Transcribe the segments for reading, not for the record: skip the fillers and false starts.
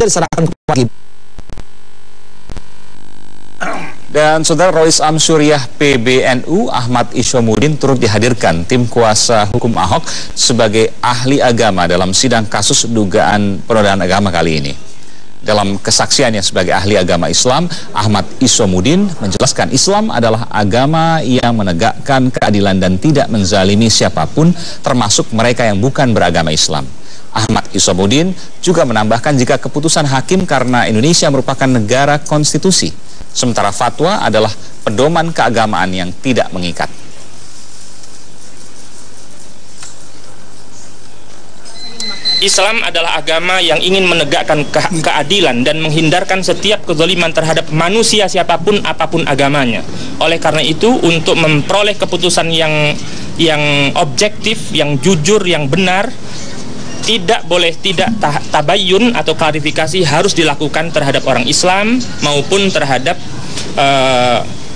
diserahkan kepada Dan Saudara Rois Amsuriah PBNU Ahmad Isyomudin turut dihadirkan tim kuasa hukum Ahok sebagai ahli agama dalam sidang kasus dugaan penodaan agama kali ini. Dalam kesaksiannya sebagai ahli agama Islam, Ahmad Isyomudin menjelaskan Islam adalah agama yang menegakkan keadilan dan tidak menzalimi siapapun, termasuk mereka yang bukan beragama Islam. Ahmad Isyomudin juga menambahkan jika keputusan hakim karena Indonesia merupakan negara konstitusi, sementara fatwa adalah pedoman keagamaan yang tidak mengikat. Islam adalah agama yang ingin menegakkan keadilan dan menghindarkan setiap kezaliman terhadap manusia siapapun apapun agamanya. Oleh karena itu, untuk memperoleh keputusan yang objektif, yang jujur, yang benar, tidak boleh tabayun atau klarifikasi harus dilakukan terhadap orang Islam maupun terhadap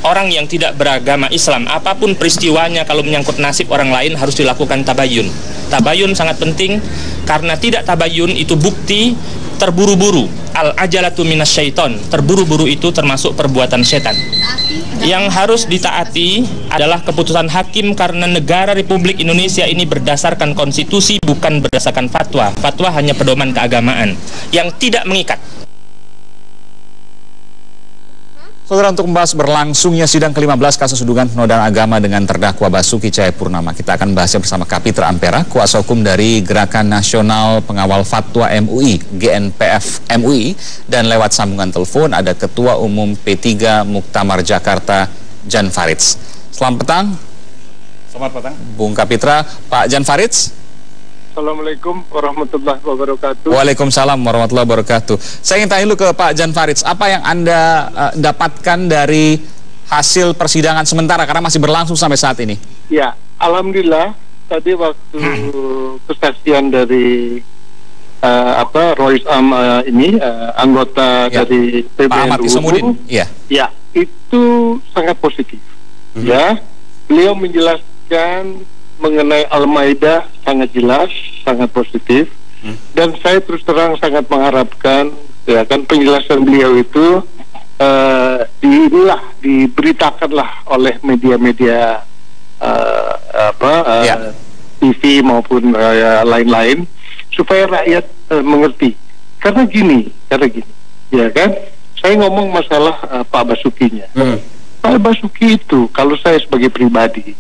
orang yang tidak beragama Islam. Apapun peristiwanya, kalau menyangkut nasib orang lain harus dilakukan tabayun. Tabayun sangat penting, karena tidak tabayun itu bukti terburu-buru. Al-ajalatu minasyaiton, terburu-buru itu termasuk perbuatan setan. Yang harus ditaati adalah keputusan hakim karena negara Republik Indonesia ini berdasarkan konstitusi, bukan berdasarkan fatwa. Fatwa hanya pedoman keagamaan yang tidak mengikat. Saudara, untuk membahas berlangsungnya sidang ke-15 kasus dugaan penodaan agama dengan terdakwa Basuki Cahayapurnama, kita akan bahasnya bersama Kapitra Ampera, kuasa hukum dari Gerakan Nasional Pengawal Fatwa MUI, GNPF MUI, dan lewat sambungan telepon ada Ketua Umum P3 Muktamar Jakarta, Jan Faridz. Selamat petang. Selamat petang, Bung Kapitra. Pak Jan Faridz. Assalamualaikum warahmatullahi wabarakatuh. Waalaikumsalam warahmatullahi wabarakatuh. Saya ingin tanya dulu ke Pak Jan Faridz, apa yang Anda dapatkan dari hasil persidangan sementara karena masih berlangsung sampai saat ini? Ya, alhamdulillah tadi waktu kesaksian dari Rois anggota dari Pak Ahmad Isyomudin, ya, itu sangat positif. Ya, beliau menjelaskan mengenai Al-Maidah sangat jelas, sangat positif, dan saya terus terang sangat mengharapkan ya kan penjelasan beliau itu diberitakanlah oleh media-media TV maupun lain-lain supaya rakyat mengerti. Karena gini, ya kan, saya ngomong masalah Pak Basukinya. Pak Basuki itu, kalau saya sebagai pribadi,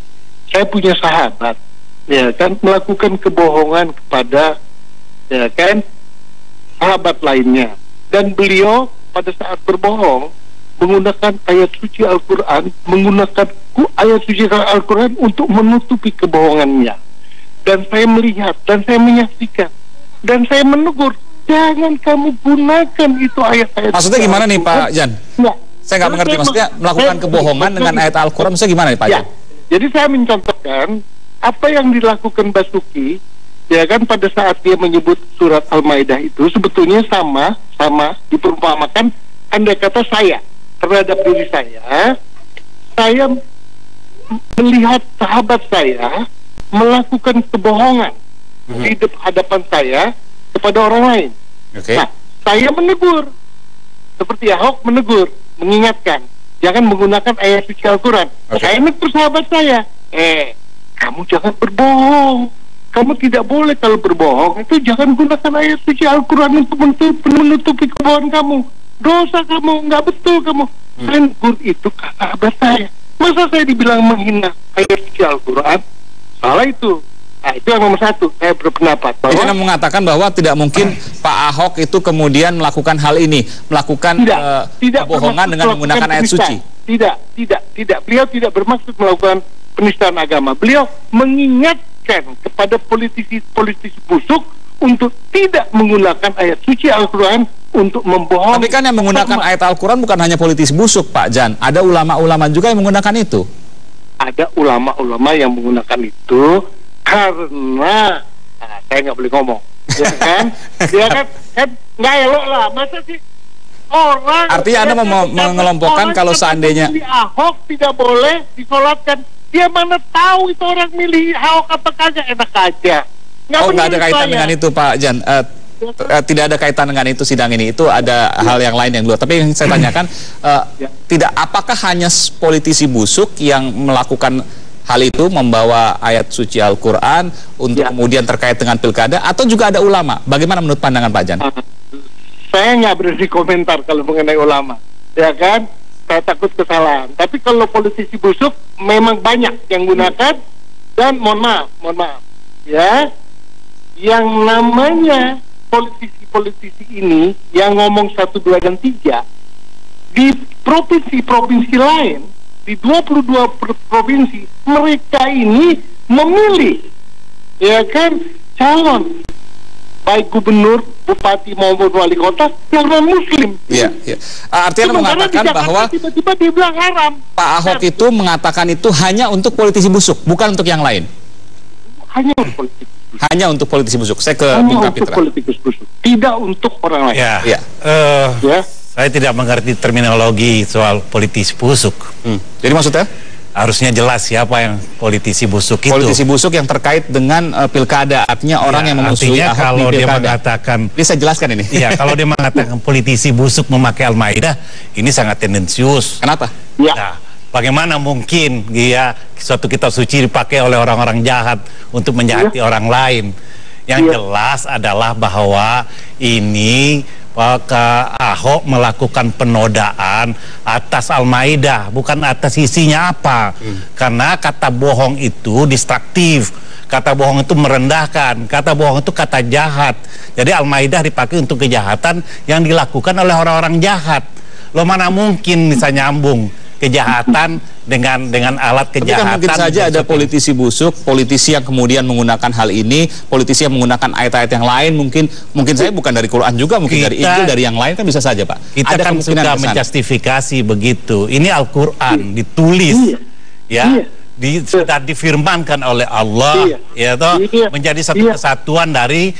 saya punya sahabat, ya kan, melakukan kebohongan kepada, ya kan, sahabat lainnya, dan beliau pada saat berbohong menggunakan ayat suci Al-Quran, menggunakan ayat suci Al-Quran untuk menutupi kebohongannya. Dan saya melihat, dan saya menyaksikan, dan saya menegur, jangan kamu gunakan itu ayat-ayat. Maksudnya gimana nih Pak Jan? Nah, saya nggak mengerti, maksudnya melakukan kebohongan dengan ayat Al-Quran, maksudnya gimana nih Pak Jan? Jadi saya mencontohkan apa yang dilakukan Basuki, ya kan, pada saat dia menyebut surat Al-Maidah itu sebetulnya sama diperumpamakan andai kata saya terhadap diri saya melihat sahabat saya melakukan kebohongan di hadapan saya kepada orang lain. Nah, saya menegur seperti Ahok menegur, mengingatkan jangan menggunakan ayat suci Al-Quran. Saya negur sahabat saya, kamu jangan berbohong. Kamu tidak boleh kalau berbohong itu jangan gunakan ayat suci Al-Quran untuk menutupi kebohongan kamu. Dosa kamu, nggak betul kamu. Saya negur itu ke sahabat saya. Masa saya dibilang menghina ayat suci Al-Quran? Salah itu. Nah, itu yang nomor satu. Saya berpendapat bahwa Anda mengatakan bahwa tidak mungkin Pak Ahok itu kemudian melakukan hal ini, melakukan kebohongan dengan menggunakan ayat suci. Tidak. Beliau tidak bermaksud melakukan penistaan agama. Beliau mengingatkan kepada politisi busuk untuk tidak menggunakan ayat suci Al-Quran untuk membohongi. Tapi kan yang menggunakan ayat Al-Quran bukan hanya politisi busuk, Pak Jan. Ada ulama-ulama juga yang menggunakan itu. Ada ulama-ulama yang menggunakan itu karena saya nggak boleh ngomong, ya kan? Ya kan nggak elok lah. Masa sih orang? Artinya Anda mengelompokkan kalau seandainya Ahok tidak boleh disolatkan, dia mana tahu itu orang milih Ahok apa kagak, enak aja. Nggak ada kaitan dengan itu Pak Jan. tidak ada kaitan dengan itu sidang ini. Itu ada hal yang lain yang luar. Tapi yang saya tanyakan, tidak, apakah hanya politisi busuk yang melakukan hal itu, membawa ayat suci Al-Quran untuk kemudian terkait dengan pilkada, atau juga ada ulama? Bagaimana menurut pandangan Pak Jan? Saya nggak berani komentar kalau mengenai ulama, ya kan? Saya takut kesalahan. Tapi kalau politisi busuk memang banyak yang gunakan, dan mohon maaf, ya, yang namanya politisi-politisi ini yang ngomong 1, 2, dan 3 di provinsi-provinsi lain, di 22 provinsi, mereka ini memilih, ya kan, calon baik gubernur, bupati maupun wali kota yang non muslim. Iya, iya. Artinya mengatakan bahwa tiba-tiba dibilang haram. Pak Ahok itu mengatakan itu hanya untuk politisi busuk, bukan untuk yang lain. Hanya untuk politisi. Hanya untuk politisi busuk. Saya ke Hanya Bung untuk Kapitra. politikus busuk, tidak untuk orang lain. Ya, Ya. saya tidak mengerti terminologi soal politisi busuk. Jadi maksudnya? Harusnya jelas siapa yang politisi busuk itu. Politisi busuk yang terkait dengan pilkada, artinya orang yang memusuhi artinya Ahok kalau di dia pilkada. mengatakan, Bisa jelaskan ini? iya, kalau dia mengatakan politisi busuk memakai Al-Maidah, ini sangat tendensius. Kenapa? Ya. Nah, bagaimana mungkin dia suatu kitab suci dipakai oleh orang-orang jahat untuk menjahati orang lain? Yang jelas adalah bahwa ini Pak Ahok melakukan penodaan atas Al-Maidah, bukan atas isinya apa. Karena kata bohong itu distraktif, kata bohong itu merendahkan, kata bohong itu kata jahat. Jadi Al-Maidah dipakai untuk kejahatan yang dilakukan oleh orang-orang jahat. Lo mana mungkin bisa nyambung kejahatan dengan alat Tapi kejahatan. kan mungkin saja ada politisi busuk, politisi yang kemudian menggunakan hal ini, politisi yang menggunakan ayat-ayat yang lain, mungkin saya bukan dari Quran juga, mungkin dari Injil, dari yang lain, kan bisa saja, Pak. Kita ada kan kemungkinan suka kesana. menjustifikasi begitu. Ini Al-Quran ditulis, sudah difirmankan oleh Allah, ya toh, menjadi satu kesatuan dari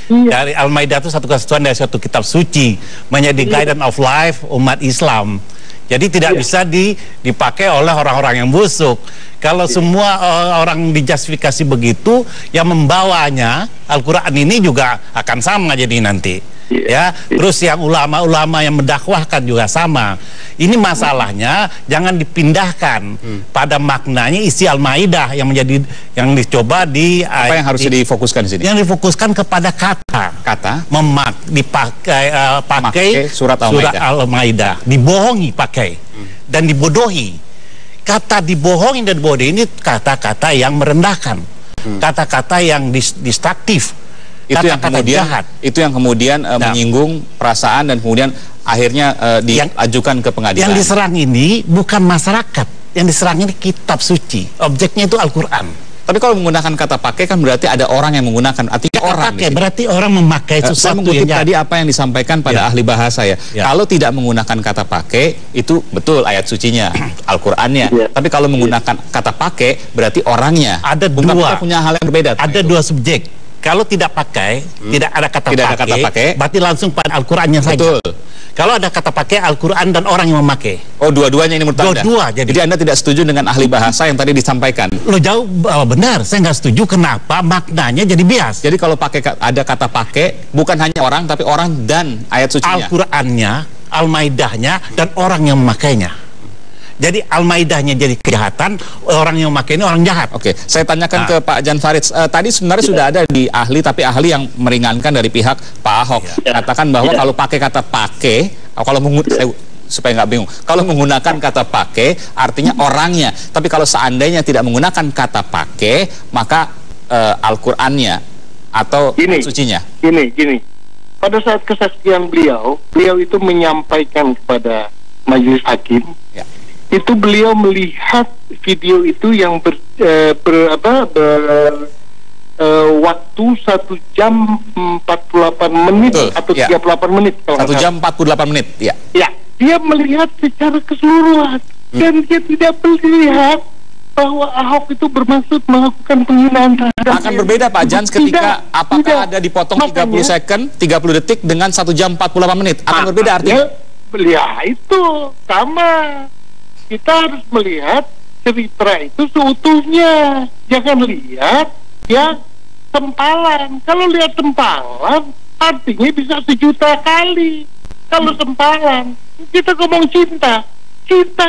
Al-Maidah itu satu kesatuan dari suatu kitab suci, menjadi guidance of life umat Islam. Jadi tidak bisa dipakai oleh orang-orang yang busuk. Kalau semua orang dijustifikasi begitu, yang membawanya Al-Quran ini juga akan sama jadi nanti. Ya, terus yang ulama-ulama yang mendakwahkan juga sama. Ini masalahnya jangan dipindahkan pada maknanya isi Al-Maidah yang dicoba apa yang harus difokuskan di sini? Yang difokuskan kepada kata pakai surat Al-Maidah, dibohongi pakai dan dibodohi. Kata dibohongi dan dibodohi ini kata-kata yang merendahkan, kata-kata yang distraktif. Itu yang kemudian menyinggung perasaan dan kemudian akhirnya diajukan ke pengadilan. Yang diserang ini bukan masyarakat, yang diserang ini kitab suci. Objeknya itu Al-Quran. Tapi kalau menggunakan kata pakai kan berarti ada orang yang menggunakan, artinya orang. Berarti orang memakai sesuatu. Saya mengutip tadi apa yang disampaikan pada ahli bahasa ya. Kalau tidak menggunakan kata pakai, itu betul ayat sucinya, Al-Qurannya. Tapi kalau menggunakan kata pakai, berarti orangnya. Ada dua. Kita punya hal yang berbeda. Ada dua subjek. Kalau tidak pakai, tidak ada kata pakai, berarti langsung pada Al-Qurannya saja. Betul. Kalau ada kata pakai, Al-Quran dan orang yang memakai. Oh, dua-duanya ini menurut Anda? Dua-dua. Jadi Anda tidak setuju dengan ahli bahasa yang tadi disampaikan? Lo jauh benar, saya nggak setuju. Kenapa? Maknanya jadi bias. Jadi kalau ada kata pakai, bukan hanya orang, tapi orang dan ayat sucinya. Al-Qurannya, Al-Maidahnya, dan orang yang memakainya. Jadi Al-Maidahnya jadi kejahatan, orang yang memakai ini orang jahat. Oke, saya tanyakan ke Pak Jan Farid. Tadi sebenarnya sudah ada di ahli, tapi ahli yang meringankan dari pihak Pak Ahok. Katakan bahwa kalau pakai kata pakai, supaya nggak bingung, kalau menggunakan kata pakai, artinya orangnya. Tapi kalau seandainya tidak menggunakan kata pakai, maka Al-Qurannya atau sucinya. Gini. Pada saat kesaksian beliau itu menyampaikan kepada majelis hakim. Itu beliau melihat video itu yang waktu 1 jam 48 menit atau 38 menit. 1 jam 48 menit, ya. Ya, dia melihat secara keseluruhan dan dia tidak melihat bahwa Ahok itu bermaksud melakukan penghinaan terhadap. Akan berbeda Pak Jan ketika apakah ada dipotong 30 second, 30 detik dengan 1 jam 48 menit. Akan berbeda artinya. Ya, itu sama. Kita harus melihat cerita itu seutuhnya. Jangan lihat ya tempalan. Kalau lihat tempalan, artinya bisa 1 juta kali. Kalau sempalan, kita ngomong cinta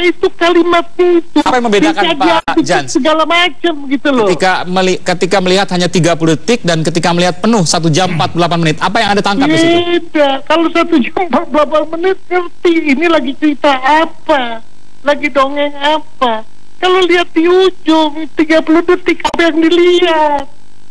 itu kalimatnya itu. Apa yang membedakan Pak Jans? Segala macam gitu loh. Ketika melihat hanya 30 detik dan ketika melihat penuh 1 jam 48 menit, apa yang Anda tangkap di situ? Beda. Kalau 1 jam 48 menit ngerti ini lagi cerita apa, lagi dongeng apa. Kalau lihat di ujung 30 detik apa yang dilihat?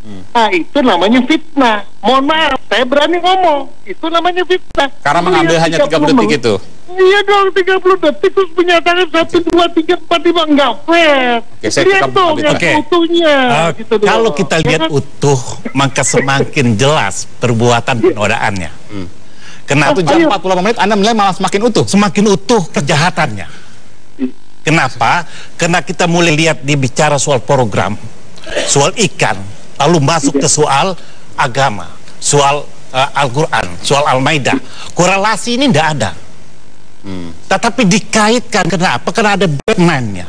Nah, itu namanya fitnah. Mohon maaf, saya berani ngomong. Itu namanya fitnah. Karena mengambil hanya 30 detik itu. Iya dong, 30 detik terus menyatakan 1, 2, 3, 4, 5 enggak fair. Oke, saya lihat dong yang utuhnya. Gitu kalau kita lihat utuh, maka semakin jelas perbuatan penodaannya. Kenapa 1 jam 48 menit Anda menilai malah semakin utuh? Semakin utuh kejahatannya. Kenapa? Karena kita mulai lihat dia bicara soal program, soal ikan, lalu masuk ke soal agama, soal Al-Quran, soal Al-Maidah. Korelasi ini tidak ada. Tetapi dikaitkan, kenapa? Karena ada Batman-nya.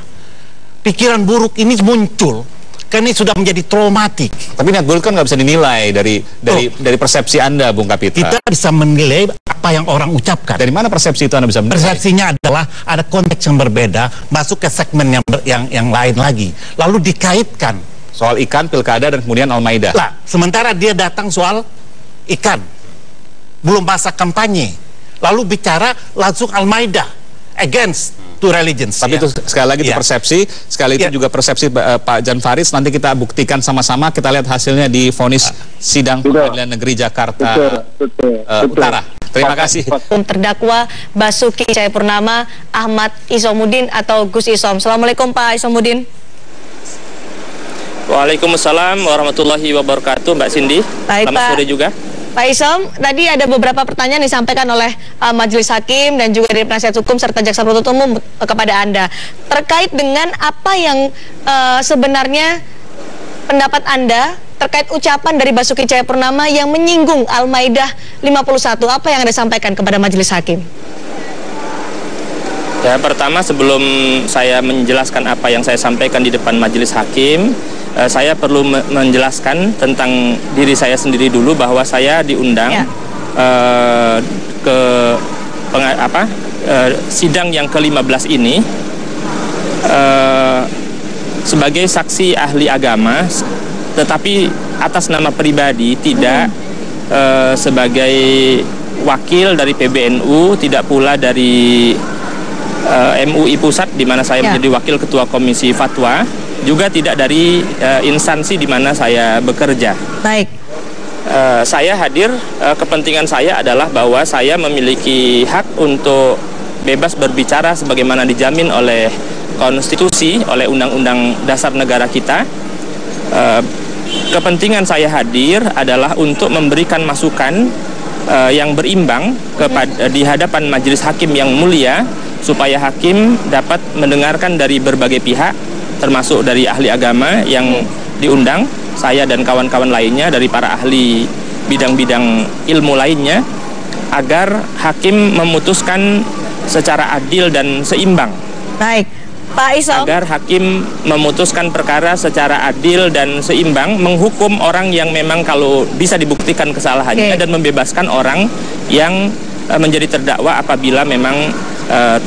Pikiran buruk ini muncul, karena ini sudah menjadi traumatik. Tapi niat buruk kan nggak bisa dinilai dari persepsi Anda, Bung Kapitra. Kita bisa menilai apa yang orang ucapkan. Dari mana persepsi itu Anda bisa menilai? Persepsinya adalah ada konteks yang berbeda, masuk ke segmen yang lain lagi, lalu dikaitkan. Soal ikan, pilkada, dan kemudian Al-Maidah. Lah, sementara dia datang soal ikan, belum masa kampanye, lalu bicara langsung Al-Maidah, against two religions. Tapi itu sekali lagi itu persepsi, sekali itu juga persepsi Pak Jan Faridz. Nanti kita buktikan sama-sama, kita lihat hasilnya di vonis sidang Pengadilan Negeri Jakarta Utara. Terima kasih. Terdakwa Basuki Cahayapurnama, Ahmad Isomuddin atau Gus Isom. Assalamualaikum Pak Isomuddin. Waalaikumsalam warahmatullahi wabarakatuh, Mbak Cindy. Baik, selamat sore juga. Pak Isom, tadi ada beberapa pertanyaan disampaikan oleh Majelis Hakim dan juga dari penasihat hukum serta jaksa penuntut umum kepada Anda terkait dengan apa yang sebenarnya pendapat Anda terkait ucapan dari Basuki Cahayapurnama yang menyinggung Al-Maidah 51. Apa yang Anda sampaikan kepada Majelis Hakim? Ya, pertama sebelum saya menjelaskan apa yang saya sampaikan di depan Majelis Hakim, saya perlu menjelaskan tentang diri saya sendiri dulu, bahwa saya diundang ke sidang yang ke-15 ini sebagai saksi ahli agama, tetapi atas nama pribadi, tidak sebagai wakil dari PBNU, tidak pula dari MUI Pusat di mana saya menjadi wakil ketua Komisi Fatwa, juga tidak dari instansi di mana saya bekerja. Baik. Saya hadir, kepentingan saya adalah bahwa saya memiliki hak untuk bebas berbicara sebagaimana dijamin oleh konstitusi, oleh Undang-Undang Dasar Negara kita. Kepentingan saya hadir adalah untuk memberikan masukan yang berimbang di hadapan Majelis Hakim yang mulia, supaya hakim dapat mendengarkan dari berbagai pihak, termasuk dari ahli agama yang diundang, saya dan kawan-kawan lainnya dari para ahli bidang-bidang ilmu lainnya, agar hakim memutuskan secara adil dan seimbang. Baik, Pak Isom. Agar hakim memutuskan perkara secara adil dan seimbang, menghukum orang yang memang kalau bisa dibuktikan kesalahannya, dan membebaskan orang yang menjadi terdakwa apabila memang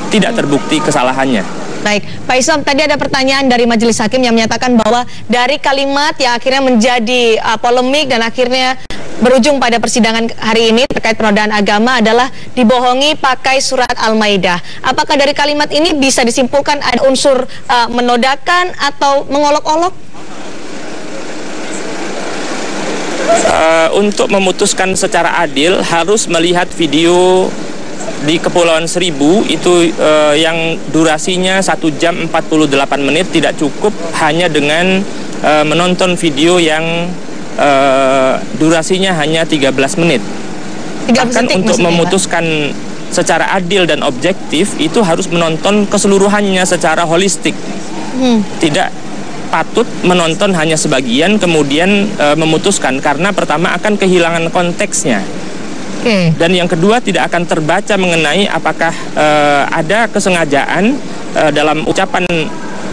tidak terbukti kesalahannya. Baik, Pak Isom, tadi ada pertanyaan dari Majelis Hakim yang menyatakan bahwa dari kalimat yang akhirnya menjadi polemik dan akhirnya berujung pada persidangan hari ini terkait penodaan agama adalah dibohongi pakai surat Al-Maidah. Apakah dari kalimat ini bisa disimpulkan ada unsur menodakan atau mengolok-olok? Untuk memutuskan secara adil harus melihat video di Kepulauan Seribu itu yang durasinya 1 jam 48 menit. Tidak cukup hanya dengan menonton video yang durasinya hanya 13 menit. Bahkan untuk memutuskan secara adil dan objektif itu harus menonton keseluruhannya secara holistik. Tidak patut menonton hanya sebagian kemudian memutuskan, karena pertama akan kehilangan konteksnya. Dan yang kedua, tidak akan terbaca mengenai apakah ada kesengajaan dalam ucapan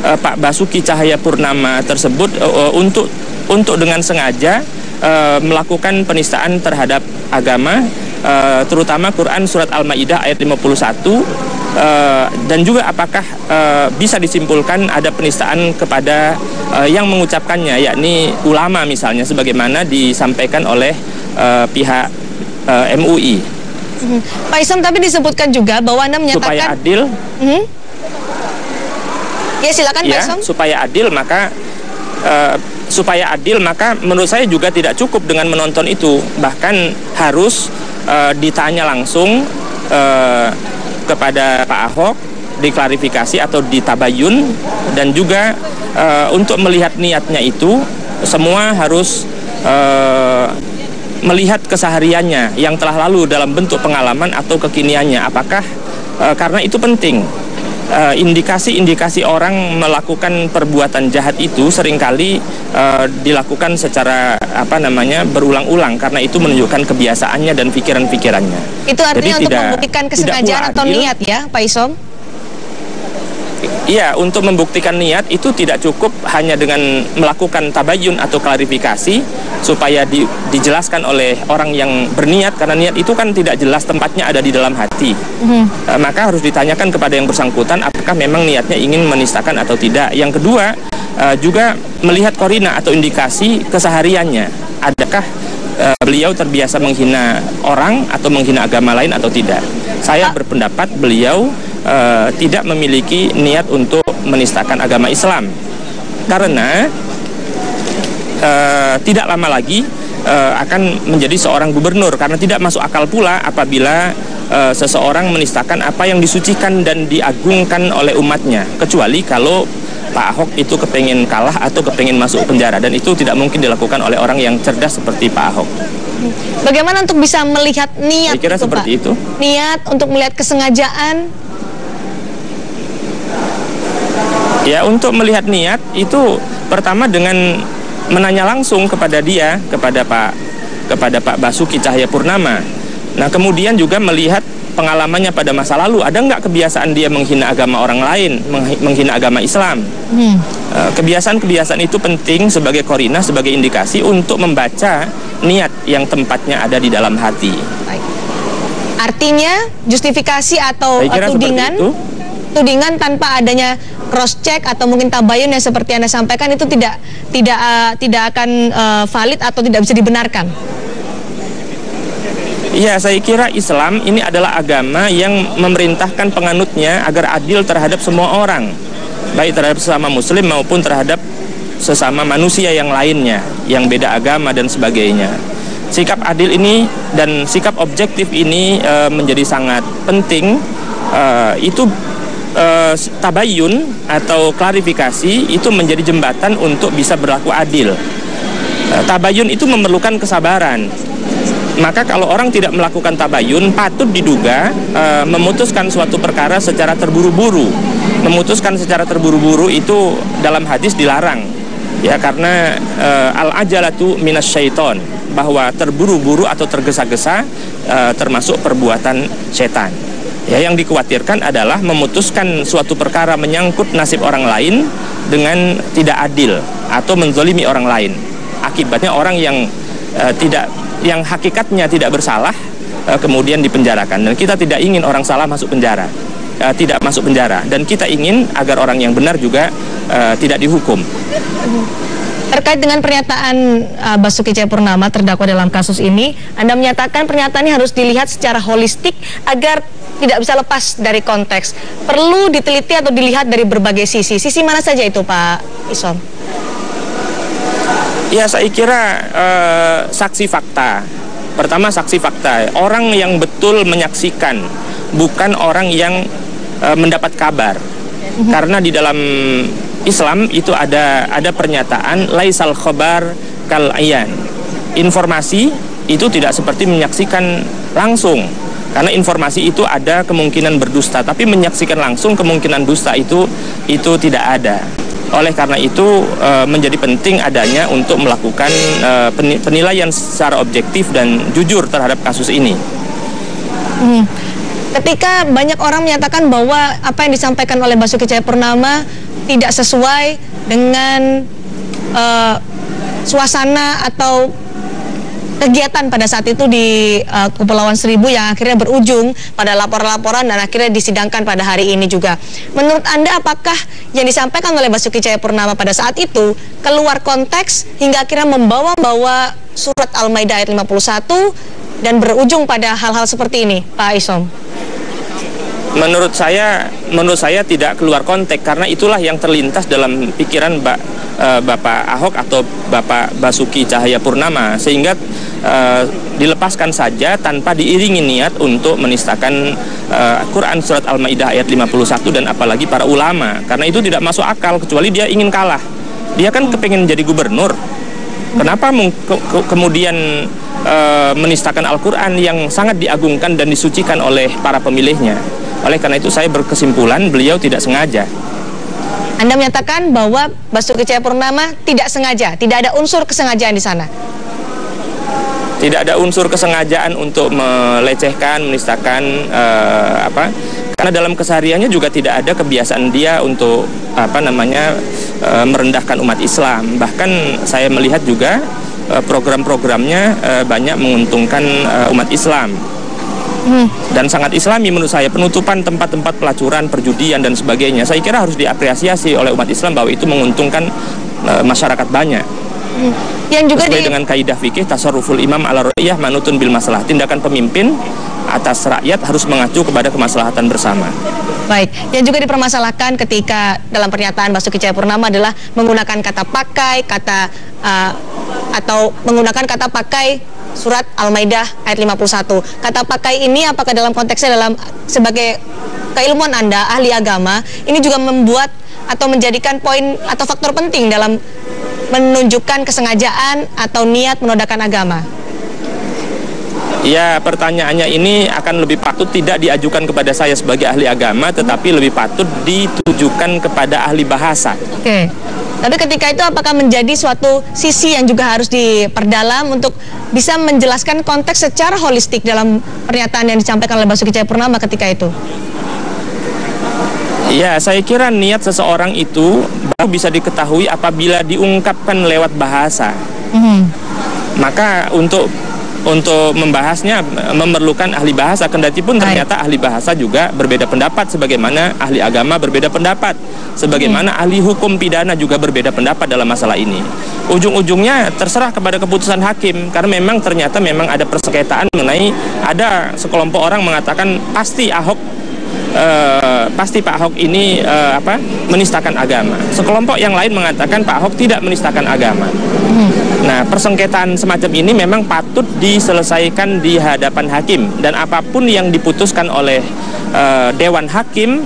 Pak Basuki Cahayapurnama tersebut untuk dengan sengaja melakukan penistaan terhadap agama, terutama Quran surat Al-Maidah ayat 51, dan juga apakah bisa disimpulkan ada penistaan kepada yang mengucapkannya, yakni ulama misalnya, sebagaimana disampaikan oleh pihak MUI. Pak Isam, tapi disebutkan juga bahwa Anda menyatakan supaya adil. Ya, silakan Pak Isam. Supaya adil maka menurut saya juga tidak cukup dengan menonton itu, bahkan harus ditanya langsung kepada Pak Ahok, diklarifikasi atau ditabayun, dan juga untuk melihat niatnya itu semua harus melihat kesehariannya yang telah lalu dalam bentuk pengalaman atau kekiniannya. Apakah karena itu penting. Indikasi-indikasi orang melakukan perbuatan jahat itu seringkali dilakukan secara berulang-ulang, karena itu menunjukkan kebiasaannya dan pikiran-pikirannya. Itu artinya untuk membuktikan kesengajaan atau niat ya, Pak Isom? Iya, untuk membuktikan niat itu tidak cukup hanya dengan melakukan tabayun atau klarifikasi supaya dijelaskan oleh orang yang berniat, karena niat itu kan tidak jelas tempatnya ada di dalam hati. Maka harus ditanyakan kepada yang bersangkutan apakah memang niatnya ingin menistakan atau tidak. Yang kedua, juga melihat korina atau indikasi kesehariannya. Adakah beliau terbiasa menghina orang atau menghina agama lain atau tidak. Saya berpendapat beliau tidak memiliki niat untuk menistakan agama Islam, karena tidak lama lagi akan menjadi seorang gubernur, karena tidak masuk akal pula apabila seseorang menistakan apa yang disucikan dan diagungkan oleh umatnya, kecuali kalau Pak Ahok itu kepengen kalah atau kepengen masuk penjara, dan itu tidak mungkin dilakukan oleh orang yang cerdas seperti Pak Ahok. Bagaimana untuk bisa melihat niat? Saya kira seperti itu. Niat untuk melihat kesengajaan. Ya, untuk melihat niat itu pertama dengan menanya langsung kepada dia, kepada Pak Basuki Cahayapurnama. Nah, kemudian juga melihat pengalamannya pada masa lalu, ada nggak kebiasaan dia menghina agama orang lain, menghina agama Islam. Kebiasaan-kebiasaan itu penting sebagai korina, sebagai indikasi untuk membaca niat yang tempatnya ada di dalam hati. Baik. Artinya justifikasi atau tudingan tanpa adanya cross check atau mungkin tabayun yang seperti Anda sampaikan itu tidak akan valid atau tidak bisa dibenarkan. Iya, saya kira Islam ini adalah agama yang memerintahkan penganutnya agar adil terhadap semua orang, baik terhadap sesama muslim maupun terhadap sesama manusia yang lainnya yang beda agama dan sebagainya. Sikap adil ini dan sikap objektif ini menjadi sangat penting. Tabayun atau klarifikasi itu menjadi jembatan untuk bisa berlaku adil. Tabayun itu memerlukan kesabaran. Maka kalau orang tidak melakukan tabayun, patut diduga memutuskan suatu perkara secara terburu-buru. Memutuskan secara terburu-buru itu dalam hadis dilarang. Ya, karena al-ajalatu minasyaiton, bahwa terburu-buru atau tergesa-gesa termasuk perbuatan setan. Ya, yang dikhawatirkan adalah memutuskan suatu perkara menyangkut nasib orang lain dengan tidak adil atau menzolimi orang lain. Akibatnya orang yang hakikatnya tidak bersalah kemudian dipenjarakan, dan kita tidak ingin orang salah masuk penjara, tidak masuk penjara, dan kita ingin agar orang yang benar juga tidak dihukum. Terkait dengan pernyataan Basuki Cahayapurnama terdakwa dalam kasus ini, Anda menyatakan pernyataan ini harus dilihat secara holistik agar tidak bisa lepas dari konteks. Perlu diteliti atau dilihat dari berbagai sisi. Sisi mana saja itu, Pak Isom? Ya, saya kira saksi fakta. Pertama, saksi fakta. Orang yang betul menyaksikan, bukan orang yang mendapat kabar. Karena di dalam Islam itu ada pernyataan laisal khabar kal ayan. Informasi itu tidak seperti menyaksikan langsung. Karena informasi itu ada kemungkinan berdusta, tapi menyaksikan langsung kemungkinan dusta itu tidak ada. Oleh karena itu menjadi penting adanya untuk melakukan penilaian secara objektif dan jujur terhadap kasus ini. Ketika banyak orang menyatakan bahwa apa yang disampaikan oleh Basuki Cahayapurnama tidak sesuai dengan suasana atau kegiatan pada saat itu di Kepulauan Seribu yang akhirnya berujung pada laporan-laporan dan akhirnya disidangkan pada hari ini juga. Menurut Anda, apakah yang disampaikan oleh Basuki Cahayapurnama pada saat itu keluar konteks hingga akhirnya membawa surat Al-Maidah ayat 51 dan berujung pada hal-hal seperti ini, Pak Isom? Menurut saya tidak keluar konteks, karena itulah yang terlintas dalam pikiran Bapak Ahok atau Bapak Basuki Cahayapurnama, sehingga dilepaskan saja tanpa diiringi niat untuk menistakan Quran surat Al-Maidah ayat 51 dan apalagi para ulama, karena itu tidak masuk akal kecuali dia ingin kalah. Dia kan kepengen jadi gubernur. Kenapa kemudian menistakan Al-Quran yang sangat diagungkan dan disucikan oleh para pemilihnya? Oleh karena itu saya berkesimpulan beliau tidak sengaja. Anda menyatakan bahwa Basuki Cahayapurnama tidak sengaja, tidak ada unsur kesengajaan di sana? Tidak ada unsur kesengajaan untuk melecehkan, menistakan karena dalam kesehariannya juga tidak ada kebiasaan dia untuk merendahkan umat Islam. Bahkan saya melihat juga program-programnya banyak menguntungkan umat Islam. Dan sangat islami menurut saya, penutupan tempat-tempat pelacuran, perjudian dan sebagainya, saya kira harus diapresiasi oleh umat Islam bahwa itu menguntungkan masyarakat banyak. Yang juga sesuai dengan kaidah fikih tasarruful imam ala ra'iyah manutun bil masalah, tindakan pemimpin atas rakyat harus mengacu kepada kemaslahatan bersama. Baik, yang juga dipermasalahkan ketika dalam pernyataan Basuki Cahayapurnama adalah menggunakan kata pakai, atau menggunakan kata pakai surat Al-Maidah ayat 51. Kata pakai ini apakah dalam konteksnya sebagai keilmuan Anda, ahli agama, ini juga membuat atau menjadikan poin atau faktor penting dalam menunjukkan kesengajaan atau niat menodaikan agama? Ya, pertanyaannya ini akan lebih patut tidak diajukan kepada saya sebagai ahli agama, tetapi lebih patut ditujukan kepada ahli bahasa. Oke. Tapi ketika itu apakah menjadi suatu sisi yang juga harus diperdalam untuk bisa menjelaskan konteks secara holistik dalam pernyataan yang disampaikan oleh Basuki Cahayapurnama ketika itu? Ya, saya kira niat seseorang itu baru bisa diketahui apabila diungkapkan lewat bahasa. Maka untuk membahasnya memerlukan ahli bahasa, kendati pun ternyata ahli bahasa juga berbeda pendapat, sebagaimana ahli agama berbeda pendapat, sebagaimana ahli hukum pidana juga berbeda pendapat dalam masalah ini. Ujung-ujungnya terserah kepada keputusan hakim, karena ternyata memang ada persengketaan mengenai, ada sekelompok orang mengatakan pasti Pak Ahok ini menistakan agama. Sekelompok yang lain mengatakan Pak Ahok tidak menistakan agama. Nah, persengketaan semacam ini memang patut diselesaikan di hadapan hakim, dan apapun yang diputuskan oleh Dewan Hakim,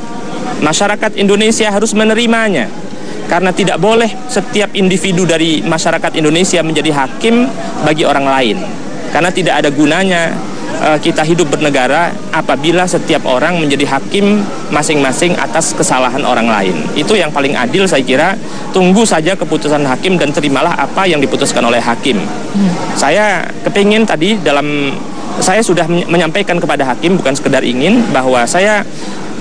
masyarakat Indonesia harus menerimanya. Karena tidak boleh setiap individu dari masyarakat Indonesia menjadi hakim bagi orang lain. Karena tidak ada gunanya kita hidup bernegara apabila setiap orang menjadi hakim masing-masing atas kesalahan orang lain. Itu yang paling adil saya kira. Tunggu saja keputusan hakim dan terimalah apa yang diputuskan oleh hakim. Saya kepingin tadi saya sudah menyampaikan kepada hakim, bukan sekedar ingin, bahwa saya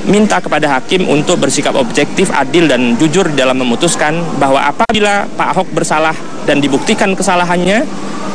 minta kepada hakim untuk bersikap objektif, adil dan jujur dalam memutuskan bahwa apabila Pak Ahok bersalah dan dibuktikan kesalahannya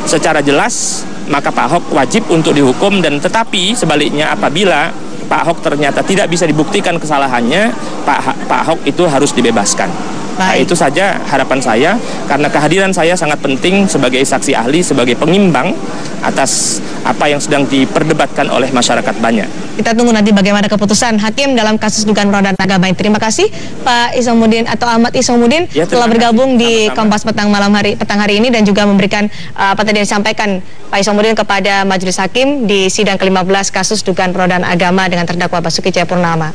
secara jelas, maka Pak Ahok wajib untuk dihukum, dan tetapi sebaliknya apabila Pak Ahok ternyata tidak bisa dibuktikan kesalahannya, Pak Ahok itu harus dibebaskan. Nah, itu saja harapan saya, karena kehadiran saya sangat penting sebagai saksi ahli, sebagai pengimbang atas apa yang sedang diperdebatkan oleh masyarakat banyak. Kita tunggu nanti bagaimana keputusan hakim dalam kasus dugaan penodaan agama ini. Terima kasih Pak Isomuddin atau Ahmad Isomuddin telah bergabung di Kompas petang hari ini dan juga memberikan apa tadi yang disampaikan Pak Isomuddin kepada Majelis Hakim di sidang ke-15 kasus dugaan penodaan agama dengan terdakwa Basuki Cahayapurnama.